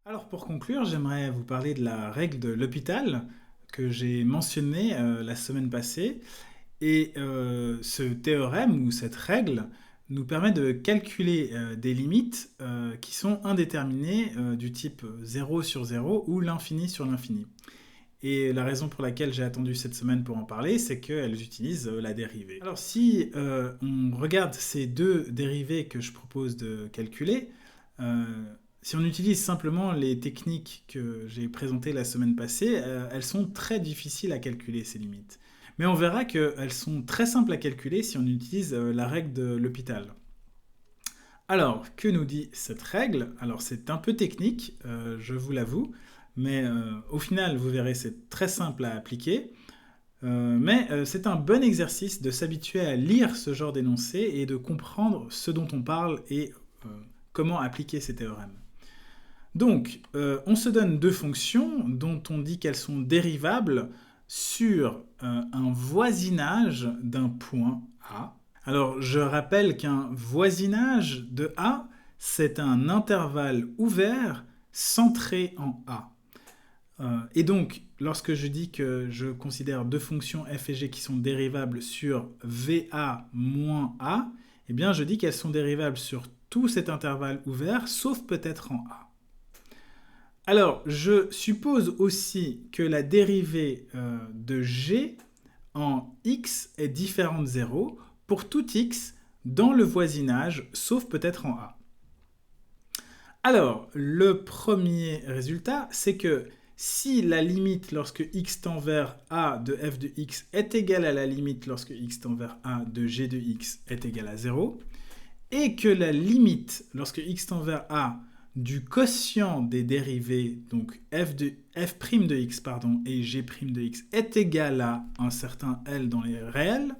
Alors pour conclure, j'aimerais vous parler de la règle de l'hôpital que j'ai mentionnée la semaine passée. Et ce théorème ou cette règle nous permet de calculer des limites qui sont indéterminées du type 0 sur 0 ou l'infini sur l'infini. Et la raison pour laquelle j'ai attendu cette semaine pour en parler, c'est qu'elles utilisent la dérivée. Alors si on regarde ces deux dérivées que je propose de calculer, euh, si on utilise simplement les techniques que j'ai présentées la semaine passée, elles sont très difficiles à calculer, ces limites. Mais on verra qu'elles sont très simples à calculer si on utilise la règle de l'hôpital. Alors, que nous dit cette règle? Alors, c'est un peu technique, je vous l'avoue, mais au final, vous verrez, c'est très simple à appliquer. Mais c'est un bon exercice de s'habituer à lire ce genre d'énoncé et de comprendre ce dont on parle et comment appliquer ces théorèmes. Donc, on se donne deux fonctions dont on dit qu'elles sont dérivables sur un voisinage d'un point A. Alors, je rappelle qu'un voisinage de A, c'est un intervalle ouvert centré en A. Et donc, lorsque je dis que je considère deux fonctions f et g qui sont dérivables sur VA moins A, eh bien, je dis qu'elles sont dérivables sur tout cet intervalle ouvert, sauf peut-être en A. Alors, je suppose aussi que la dérivée de g en x est différente de 0 pour tout x dans le voisinage, sauf peut-être en A. Alors, le premier résultat, c'est que si la limite lorsque x tend vers a de f de x est égale à la limite lorsque x tend vers a de g de x est égale à 0, et que la limite lorsque x tend vers a du quotient des dérivés, donc f' de x et g' de x est égal à un certain L dans les réels,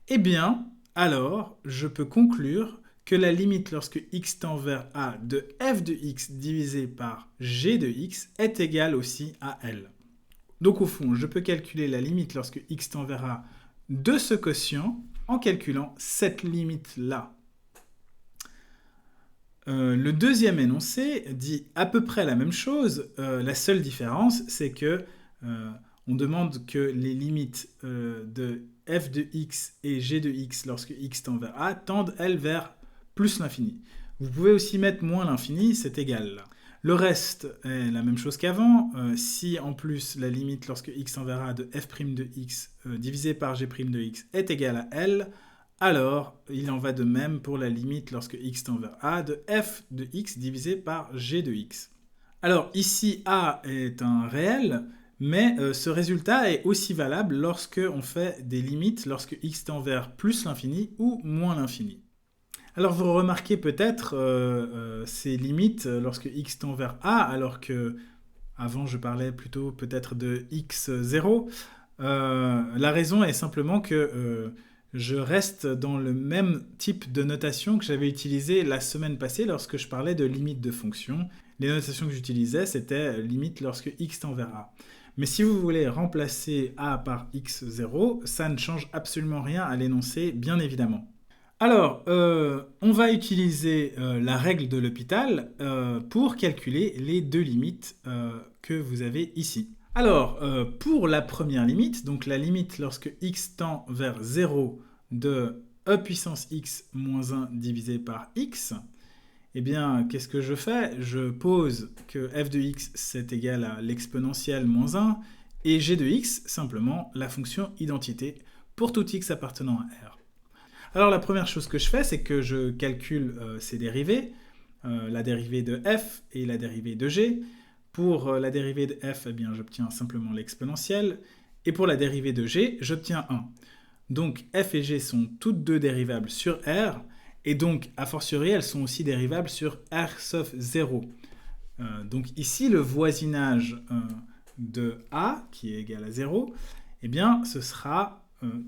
eh bien, alors, je peux conclure que la limite lorsque x tend vers a de f de x divisé par g de x est égale aussi à L. Donc au fond, je peux calculer la limite lorsque x tend vers a de ce quotient en calculant cette limite-là. Le deuxième énoncé dit à peu près la même chose. La seule différence, c'est que on demande que les limites de f de x et g de x lorsque x tend vers a tendent, elles, vers plus l'infini. Vous pouvez aussi mettre moins l'infini, c'est égal. Le reste est la même chose qu'avant. Si en plus la limite lorsque x tend vers a de f' de x divisé par g' de x est égale à L, alors il en va de même pour la limite lorsque x tend vers a de f de x divisé par g de x. Alors ici a est un réel, mais ce résultat est aussi valable lorsque on fait des limites lorsque x tend vers plus l'infini ou moins l'infini. Alors vous remarquez peut-être ces limites lorsque x tend vers a, alors que avant je parlais plutôt peut-être de x0. La raison est simplement que je reste dans le même type de notation que j'avais utilisé la semaine passée lorsque je parlais de limite de fonction. Les notations que j'utilisais, c'était limite lorsque x tend vers a. Mais si vous voulez remplacer a par x0, ça ne change absolument rien à l'énoncé, bien évidemment. Alors, on va utiliser la règle de l'hôpital pour calculer les deux limites que vous avez ici. Alors, pour la première limite, donc la limite lorsque x tend vers 0 de e puissance x moins 1 divisé par x, eh bien, qu'est-ce que je fais? Je pose que f de x c'est égal à l'exponentielle moins 1 et g de x, simplement la fonction identité pour tout x appartenant à R. Alors la première chose que je fais, c'est que je calcule ces dérivées, la dérivée de f et la dérivée de g. Pour la dérivée de f, eh bien, j'obtiens simplement l'exponentielle, et pour la dérivée de g, j'obtiens 1. Donc f et g sont toutes deux dérivables sur R, et donc, a fortiori, elles sont aussi dérivables sur R sauf 0. Donc ici, le voisinage de A, qui est égal à 0, eh bien, ce sera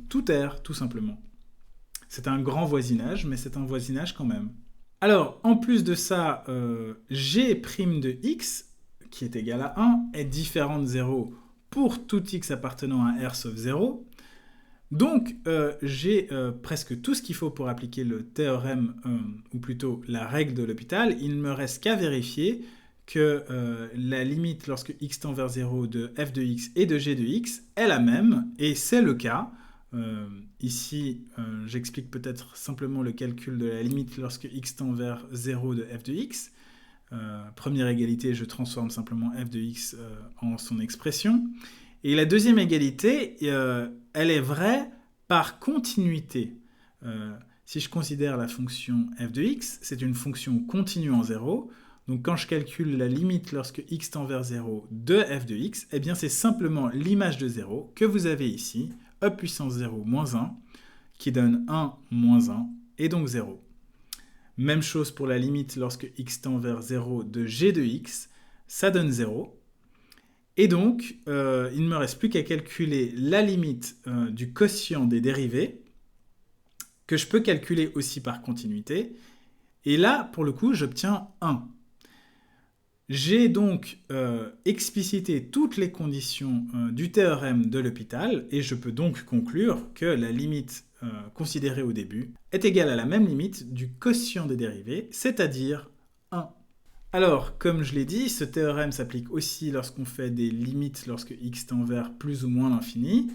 tout R, tout simplement. C'est un grand voisinage, mais c'est un voisinage quand même. Alors, en plus de ça, g' de x, qui est égal à 1, est différent de 0 pour tout x appartenant à R sauf 0. Donc, j'ai presque tout ce qu'il faut pour appliquer le théorème, ou plutôt la règle de l'hôpital. Il ne me reste qu'à vérifier que la limite lorsque x tend vers 0 de f de x et de g de x est la même, et c'est le cas. Ici, j'explique peut-être simplement le calcul de la limite lorsque x tend vers 0 de f de x. Première égalité, je transforme simplement f de x en son expression. Et la deuxième égalité, elle est vraie par continuité. Si je considère la fonction f de x, c'est une fonction continue en 0. Donc quand je calcule la limite lorsque x tend vers 0 de f de x, eh bien c'est simplement l'image de 0 que vous avez ici, e puissance 0 moins 1, qui donne 1 moins 1, et donc 0. Même chose pour la limite lorsque x tend vers 0 de g de x, ça donne 0. Et donc, il ne me reste plus qu'à calculer la limite du quotient des dérivés, que je peux calculer aussi par continuité. Et là, pour le coup, j'obtiens 1. J'ai donc explicité toutes les conditions du théorème de L'Hopital, et je peux donc conclure que la limite considérée au début est égale à la même limite du quotient des dérivés, c'est-à-dire 1. Alors, comme je l'ai dit, ce théorème s'applique aussi lorsqu'on fait des limites lorsque x tend vers plus ou moins l'infini.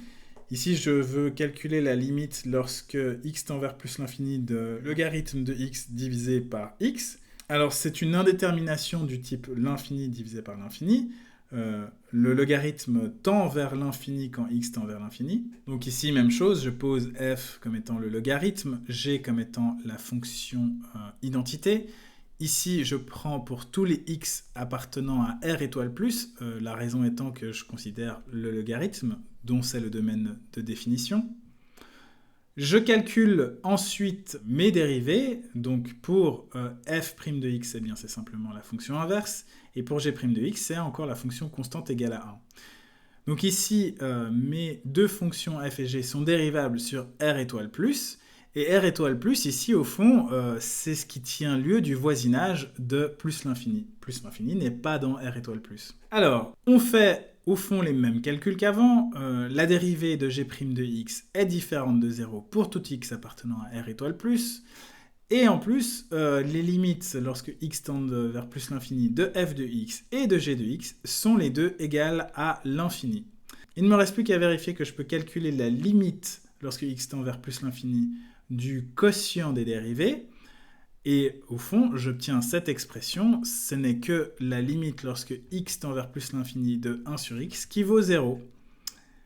Ici, je veux calculer la limite lorsque x tend vers plus l'infini de logarithme de x divisé par x. Alors, c'est une indétermination du type l'infini divisé par l'infini. Le logarithme tend vers l'infini quand x tend vers l'infini. Donc ici, même chose, je pose f comme étant le logarithme, g comme étant la fonction identité. Ici, je prends pour tous les x appartenant à R étoile plus, la raison étant que je considère le logarithme, dont c'est le domaine de définition. Je calcule ensuite mes dérivés, donc pour f' de x, eh bien c'est simplement la fonction inverse, et pour g' de x, c'est encore la fonction constante égale à 1. Donc ici, mes deux fonctions f et g sont dérivables sur R étoile plus, et R étoile plus, ici, au fond, c'est ce qui tient lieu du voisinage de plus l'infini. Plus l'infini n'est pas dans R étoile plus. Alors, on fait au fond les mêmes calculs qu'avant. La dérivée de g' de x est différente de 0 pour tout x appartenant à R étoile plus. Et en plus, les limites lorsque x tend vers plus l'infini de f de x et de g de x sont les deux égales à l'infini. Il ne me reste plus qu'à vérifier que je peux calculer la limite lorsque x tend vers plus l'infini du quotient des dérivés. Et au fond, j'obtiens cette expression. Ce n'est que la limite lorsque x tend vers plus l'infini de 1 sur x qui vaut 0.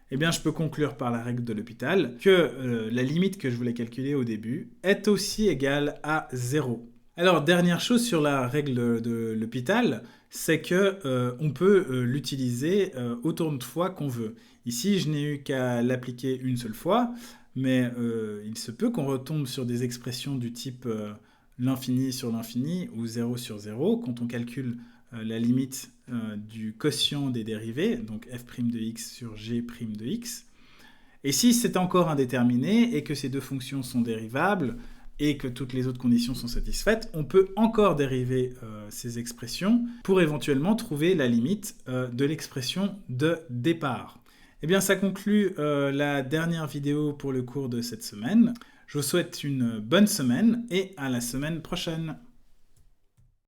Eh bien, je peux conclure par la règle de L'Hopital que la limite que je voulais calculer au début est aussi égale à 0. Alors, dernière chose sur la règle de L'Hopital, c'est qu'on peut l'utiliser autant de fois qu'on veut. Ici, je n'ai eu qu'à l'appliquer une seule fois, mais il se peut qu'on retombe sur des expressions du type l'infini sur l'infini ou 0 sur 0 quand on calcule la limite du quotient des dérivés, donc f' de x sur g' de x. Et si c'est encore indéterminé et que ces deux fonctions sont dérivables et que toutes les autres conditions sont satisfaites, on peut encore dériver ces expressions pour éventuellement trouver la limite de l'expression de départ. Eh bien, ça conclut la dernière vidéo pour le cours de cette semaine. Je vous souhaite une bonne semaine et à la semaine prochaine.